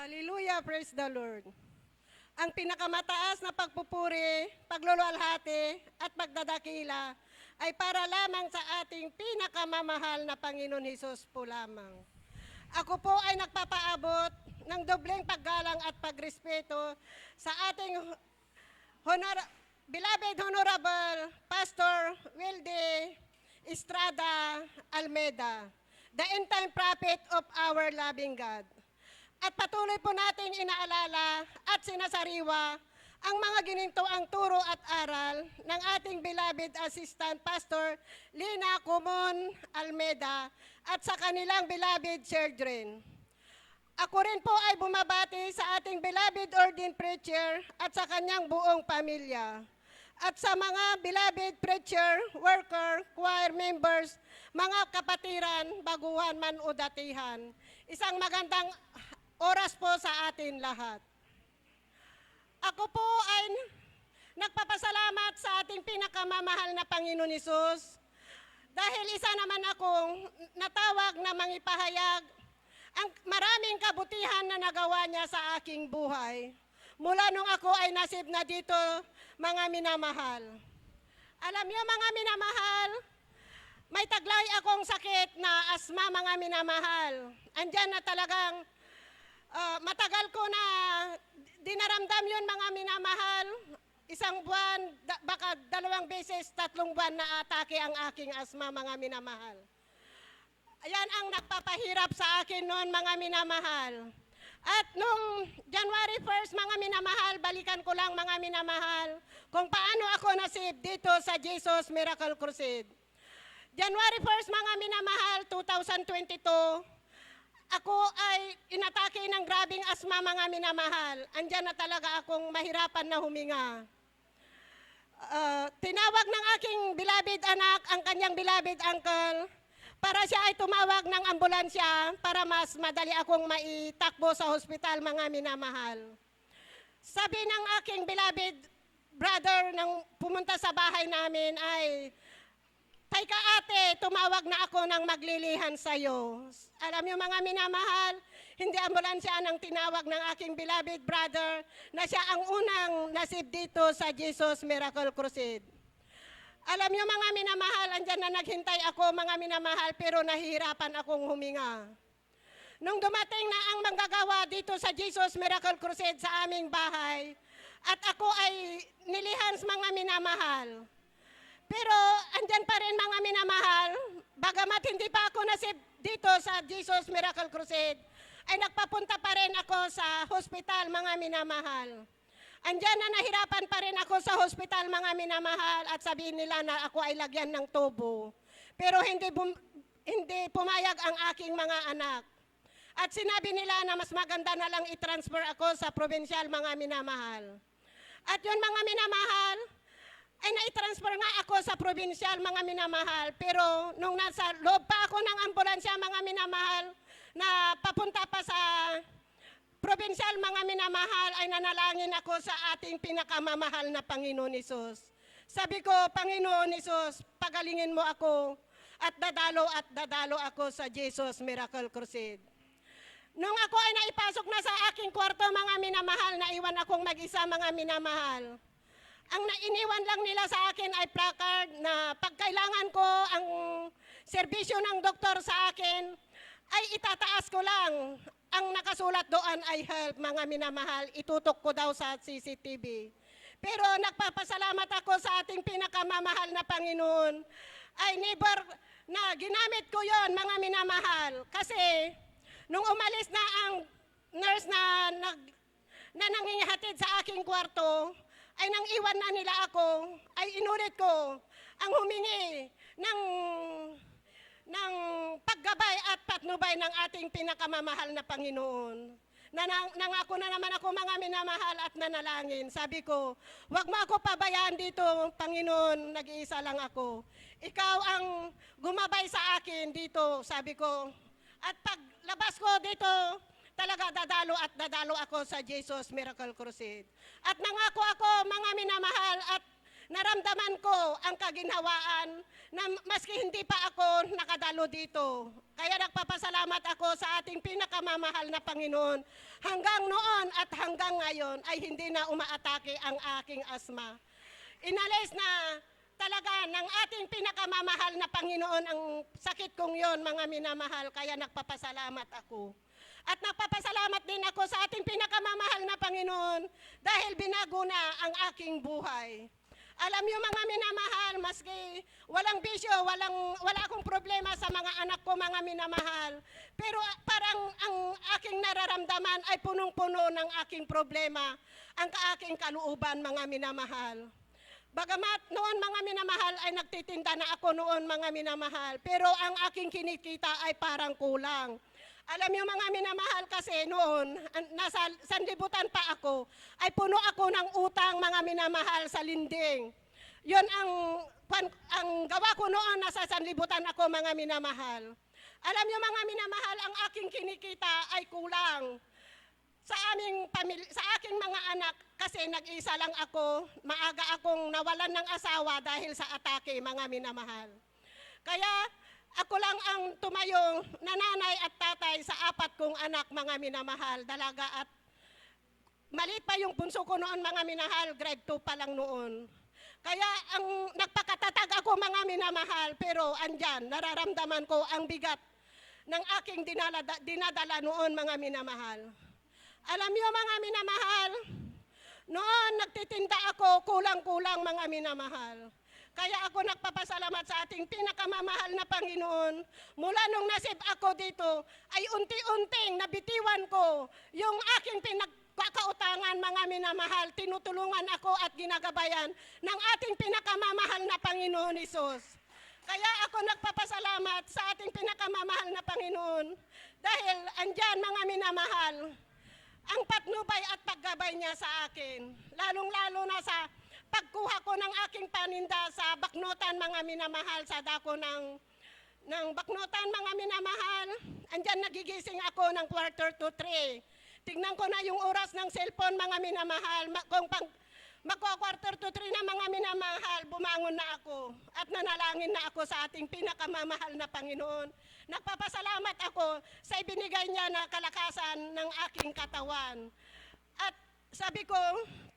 Hallelujah, praise the Lord. Ang pinakamataas na pagpupuri, pagluluwalhati at pagdadakila ay para lamang sa ating pinakamamahal na Panginoon Hesus po lamang. Ako po ay nagpapaabot ng dobleng paggalang at pagrespeto sa ating beloved Honorable Pastor Wilde Estrada Almeda, the end-time prophet of our loving God. At patuloy po natin inaalala at sinasariwa ang mga ginintoang turo at aral ng ating beloved Assistant Pastor Lina Kumon Almeda at sa kanilang beloved children. Ako rin po ay bumabati sa ating beloved ordained preacher at sa kanyang buong pamilya. At sa mga beloved preacher, worker, choir members, mga kapatiran, baguhan man o datihan. Isang magandang oras po sa atin lahat. Ako po ay nagpapasalamat sa ating pinakamamahal na Panginoon Hesus dahil isa naman akong natawag na mangipahayag ang maraming kabutihan na nagawa niya sa aking buhay. Mula nung ako ay nasib na dito, mga minamahal. Alam niyo mga minamahal, may taglay akong sakit na asma mga minamahal. Andyan na talagang matagal ko na dinaramdam yun mga minamahal. Isang buwan, baka 2 beses, 3 buwan na atake ang aking asma mga minamahal. Ayan ang nagpapahirap sa akin noon mga minamahal. At nung January 1st mga minamahal, balikan ko lang mga minamahal kung paano ako nasib dito sa Jesus Miracle Crusade. January 1st mga minamahal, 2022, ako ay inatake ng grabing asma mga minamahal. Andyan na talaga akong mahirapan na huminga. Tinawag ng aking beloved anak ang kanyang beloved uncle para siya ay tumawag ng ambulansya para mas madali akong maitakbo sa hospital mga minamahal. Sabi ng aking beloved brother nang pumunta sa bahay namin ay, "Teka ate, tumawag na ako ng maglilihan sa'yo." Alam niyo mga minamahal, hindi ambulansya ang tinawag ng aking beloved brother na siya ang unang nasib dito sa Jesus Miracle Crusade. Alam niyo mga minamahal, andyan na naghintay ako mga minamahal pero nahihirapan akong huminga. Nung dumating na ang manggagawa dito sa Jesus Miracle Crusade sa aming bahay at ako ay nilihans mga minamahal. Pero andyan pa rin mga minamahal, bagamat hindi pa ako nasib dito sa Jesus Miracle Crusade, ay nagpapunta pa rin ako sa hospital mga minamahal. Andyan na nahirapan pa rin ako sa hospital mga minamahal at sabihin nila na ako ay lagyan ng tubo. Pero hindi pumayag ang aking mga anak. At sinabi nila na mas maganda na lang i-transfer ako sa provincial mga minamahal. At yun mga minamahal, ay na-transfer nga ako sa provincial mga minamahal. Pero nung nasa loob pa ako ng ambulansya mga minamahal, na papunta pa sa provincial mga minamahal, ay nanalangin ako sa ating pinakamamahal na Panginoon Hesus. Sabi ko, Panginoon Hesus, pagalingin mo ako at dadalo ako sa Jesus Miracle Crusade. Nung ako ay naipasok na sa aking kwarto mga minamahal, naiwan akong mag-isa mga minamahal. Ang nainiwan lang nila sa akin ay placard na pagkailangan ko ang serbisyo ng doktor sa akin, ay itataas ko lang. Ang nakasulat doon ay help mga minamahal, itutok ko daw sa CCTV. Pero nagpapasalamat ako sa ating pinakamamahal na Panginoon, ay never na ginamit ko yon mga minamahal. Kasi nung umalis na ang nurse na nangingihatid sa aking kwarto, ay nang iwan na nila ako, ay inulit ko ang humingi ng paggabay at patnubay ng ating pinakamamahal na Panginoon. Nangako na naman ako mga minamahal at nanalangin. Sabi ko, wag mo ako pabayaan dito, Panginoon, nag-iisa lang ako. Ikaw ang gumabay sa akin dito, sabi ko. At paglabas ko dito, talaga dadalo ako sa Jesus Miracle Crusade. At nangako ako mga minamahal at naramdaman ko ang kaginhawaan na maski hindi pa ako nakadalo dito. Kaya nagpapasalamat ako sa ating pinakamamahal na Panginoon. Hanggang noon at hanggang ngayon ay hindi na umaatake ang aking asma. Inalis na talaga ng ating pinakamamahal na Panginoon ang sakit kong yon, mga minamahal. Kaya nagpapasalamat ako. At nagpapasalamat din ako sa ating pinakamamahal na Panginoon dahil binago na ang aking buhay. Alam niyo mga minamahal, maski walang bisyo, wala akong problema sa mga anak ko, mga minamahal. Pero parang ang aking nararamdaman ay punong-puno ng aking problema, ang aking kalooban, mga minamahal. Bagamat noon mga minamahal ay nagtitinda na ako noon, mga minamahal, pero ang aking kinikita ay parang kulang. Alam niyo mga minamahal, kasi noon, nasa sanlibutan pa ako, ay puno ako ng utang, mga minamahal, sa linding. Yon ang gawa ko noon, nasa sanlibutan ako, mga minamahal. Alam niyo mga minamahal, ang aking kinikita ay kulang sa aking mga anak, kasi nag-isa lang ako, maaga akong nawalan ng asawa dahil sa atake, mga minamahal. Kaya ako lang ang tumayo na nanay at tatay sa 4 kong anak, mga minamahal, dalaga, at maliit pa yung bunso ko noon, mga minamahal, grade 2 pa lang noon. Kaya ang nagpakatatag ako, mga minamahal, pero andyan, nararamdaman ko ang bigat ng aking dinadala noon, mga minamahal. Alam niyo mga minamahal, noon nagtitinda ako, kulang-kulang, mga minamahal. Kaya ako nagpapasalamat sa ating pinakamamahal na Panginoon. Mula nung nasib ako dito, ay unti-unting nabitiwan ko yung aking pinagkakautangan, mga minamahal. Tinutulungan ako at ginagabayan ng ating pinakamamahal na Panginoon Hesus. Kaya ako nagpapasalamat sa ating pinakamamahal na Panginoon. Dahil andyan, mga minamahal, ang patnubay at paggabay niya sa akin. Lalong-lalo na sa pagkuha ko ng aking paninda sa baknotan, mga minamahal, sa dako ng baknotan, mga minamahal. Andyan nagigising ako ng 2:45. Tignan ko na yung oras ng cellphone, mga minamahal. Kung magko-2:45 na, mga minamahal, bumangon na ako at nanalangin na ako sa ating pinakamamahal na Panginoon. Nagpapasalamat ako sa ibinigay niya na kalakasan ng aking katawan. At sabi ko,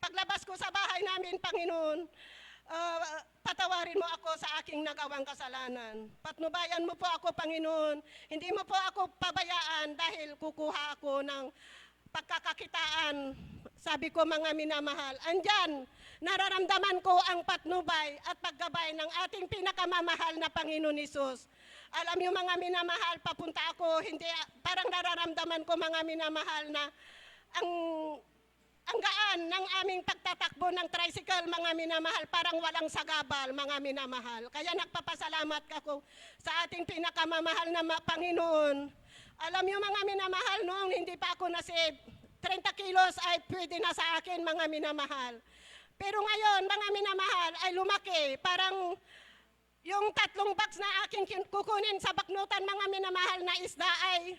paglabas ko sa bahay namin, Panginoon, patawarin mo ako sa aking nagawang kasalanan. Patnubayan mo po ako, Panginoon. Hindi mo po ako pabayaan dahil kukuha ako ng pagkakakitaan. Sabi ko, mga minamahal, andyan, nararamdaman ko ang patnubay at paggabay ng ating pinakamamahal na Panginoon Hesus. Alam niyo mga minamahal, papunta ako, hindi, parang nararamdaman ko, mga minamahal, na ang gaan ng aming pagtatakbo ng tricycle, mga minamahal, parang walang sagabal, mga minamahal. Kaya nagpapasalamat ako sa ating pinakamamahal na Panginoon. Alam niyo mga minamahal, noong hindi pa ako nasave, 30 kilos ay pwede na sa akin, mga minamahal. Pero ngayon, mga minamahal, ay lumaki. Parang yung 3 box na aking kukunin sa baknutan, mga minamahal, na isda ay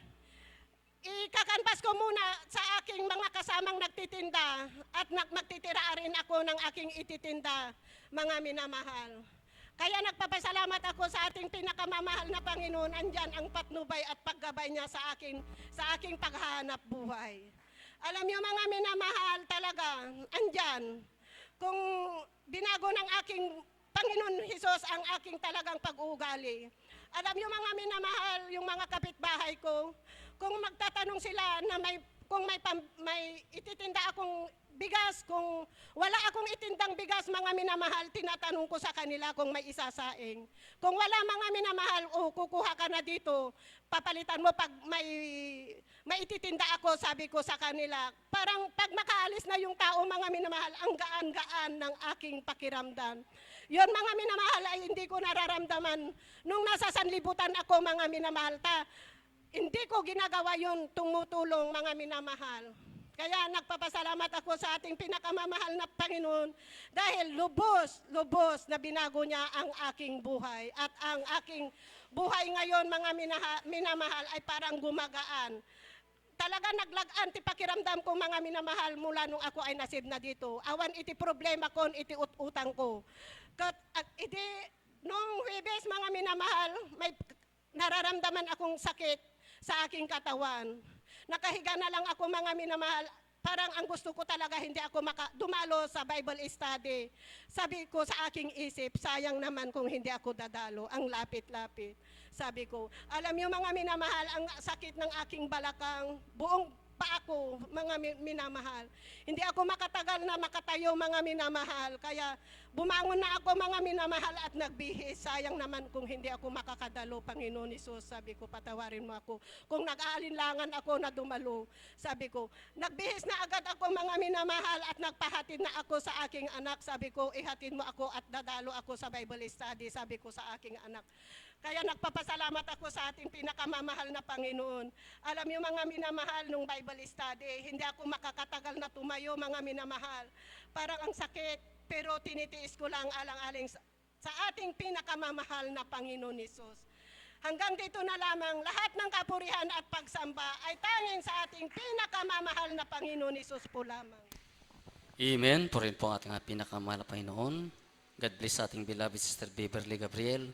ikakanpas ko muna sa aking mga kasamang nagtitinda at magtitira rin ako ng aking ititinda, mga minamahal. Kaya nagpapasalamat ako sa ating pinakamamahal na Panginoon. Andyan ang patnubay at paggabay niya sa aking paghahanap buhay. Alam niyo mga minamahal, talaga, andyan. Kung binago ng aking Panginoon Hesus ang aking talagang pag-uugali. Alam niyo mga minamahal, yung mga kapitbahay ko, kung magtatanong sila na kung may ititinda akong bigas, kung wala akong itindang bigas, mga minamahal, tinatanong ko sa kanila kung may isasaing. Kung wala, mga minamahal, kukuha ka na dito, papalitan mo pag may ititinda ako, sabi ko sa kanila. Parang pag makaalis na yung tao, mga minamahal, ang gaan-gaan ng aking pakiramdam. Yon mga minamahal ay hindi ko nararamdaman nung nasa sanlibutan ako, mga minamahal. Hindi ko ginagawa yun, tumutulong, mga minamahal. Kaya nagpapasalamat ako sa ating pinakamamahal na Panginoon dahil lubos na binago niya ang aking buhay. At ang aking buhay ngayon, mga minamahal, ay parang gumagaan. talaga naglagaan ti pakiramdam ko mga minamahal mula nung ako ay nasib na dito. Awan iti problema kon iti utang ko. Iti nung Huwebes mga minamahal, may nararamdaman akong sakit sa aking katawan. Nakahiga na lang ako mga minamahal. Parang ang gusto ko talaga hindi ako dumalo sa Bible study. Sabi ko sa aking isip, sayang naman kung hindi ako dadalo. Ang lapit-lapit. Sabi ko, alam niyo mga minamahal, ang sakit ng aking balakang, buong pa ako, mga minamahal. Hindi ako makatagal na makatayo, mga minamahal. Kaya bumangon na ako, mga minamahal, at nagbihis. Sayang naman kung hindi ako makakadalo, Panginoon Hesus. Sabi ko, patawarin mo ako. Kung nag-aalinlangan ako na dumalo, sabi ko, nagbihis na agad ako, mga minamahal, at nagpahatid na ako sa aking anak. Sabi ko, ihatid mo ako at dadalo ako sa Bible study, sabi ko sa aking anak. Kaya nagpapasalamat ako sa ating pinakamamahal na Panginoon. Alam niyo mga minamahal, nung Bible study, hindi ako makakatagal na tumayo, mga minamahal. Parang ang sakit, pero tinitiis ko lang alang-aling sa ating pinakamamahal na Panginoon Hesus. Hanggang dito na lamang, lahat ng kapurihan at pagsamba ay tanging sa ating pinakamamahal na Panginoon Hesus po lamang. Amen. Purihin po ang ating pinakamahal na Panginoon. God bless sa ating beloved Sister Beverly Gabriel.